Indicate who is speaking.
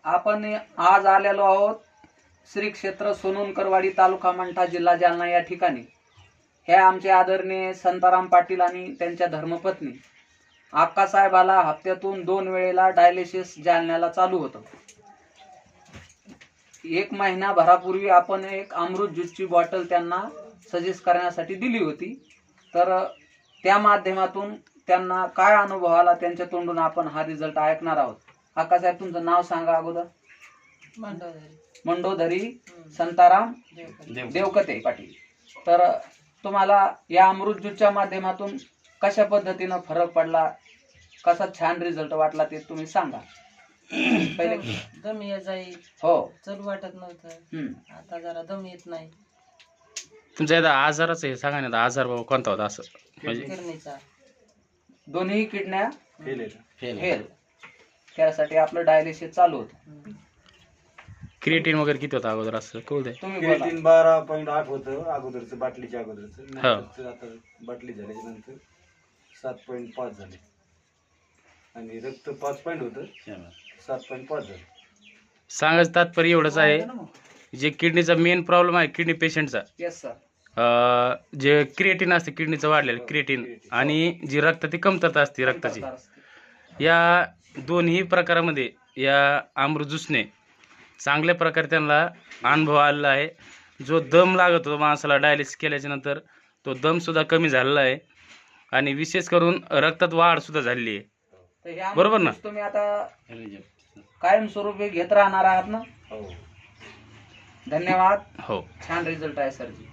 Speaker 1: आपण आज आलेलो आहोत श्री क्षेत्र सोनूनकरवाडी, तालुका मंठा, जिल्हा जालना या ठिकाणी. हे आमचे आदरणीय संताराम पाटील आणि त्यांच्या धर्मपत्नी अक्कासाहेबाला हप्त्यातून 2 वेळेला डायलिसिस जालन्याला चालू होतं. 1 महिनाभरापूर्वी आपण एक अमृत ज्यूसची बॉटल त्यांना सजेस्ट करण्यासाठी दिली होती. तर त्या माध्यमातून त्यांना काय अनुभव आला त्यांच्या तोंडून आपण हा रिझल्ट ऐकणार आहोत. अक्कासाहेब, तुमचं नाव सांगा अगोदर. मंडोधरी संताराम देवकते पाटील. तर तुम्हाला या अमृत ज्यूसच्या माध्यमातून कशा पद्धतीनं फरक पडला, कसा छान रिझल्ट वाटला ते तुम्ही सांगा. पहिले
Speaker 2: दम येत जाई,
Speaker 1: हो,
Speaker 2: चलू वाटत नव्हतं, आता जरा दम येत नाही.
Speaker 3: तुमचा एकदा आजाराचं हे सांगा ना, आजार बाबा कोणता होता असं म्हणजे?
Speaker 2: किडनीचा
Speaker 1: दोन्ही किडन्या
Speaker 3: फेल.
Speaker 1: फेल, त्यासाठी आपलं डायलिसिस चालू होतं.
Speaker 3: क्रिएटिन वगैरे किती होता अगोदर असं कळू दे.
Speaker 1: तुम्ही बोला.
Speaker 4: 12.8 होतं अगोदरचं, बाटलीच्या अगोदरचं.
Speaker 3: हो.
Speaker 4: नंतरचं आता बाटली झाल्याच्या नंतर 7.5 झाले आणि रक्त 5 पॉईंट होतं, 7.5 झालं.
Speaker 3: सांगायचं तात्पर्य एवढंच आहे, जे किडनीचा मेन प्रॉब्लेम आहे किडनी पेशंटचा,
Speaker 1: येस सर.
Speaker 3: जे क्रिएटिन असते किडनीचं वाढलेलं क्रिएटिन आणि जी रक्ताची कमतरता असते रक्ताची, या दोन्ही प्रकारामध्ये या अमृत ज्यूसने चांगल्या प्रकारे त्यांना अनुभव आलेला आहे. जो दम लागत होता माणसाला डायलिसिस केल्याच्या नंतर, तो दमसुद्धा कमी झालेला आहे आणि विशेष करून रक्तात वाढसुद्धा झालेली आहे.
Speaker 1: तर ह्या
Speaker 3: बरोबर ना?
Speaker 1: तुम्ही आता कायमस्वरूपी घेत राहणार आहात ना?
Speaker 4: हो.
Speaker 1: धन्यवाद.
Speaker 3: हो.
Speaker 1: छान रिझल्ट आहे सरजी.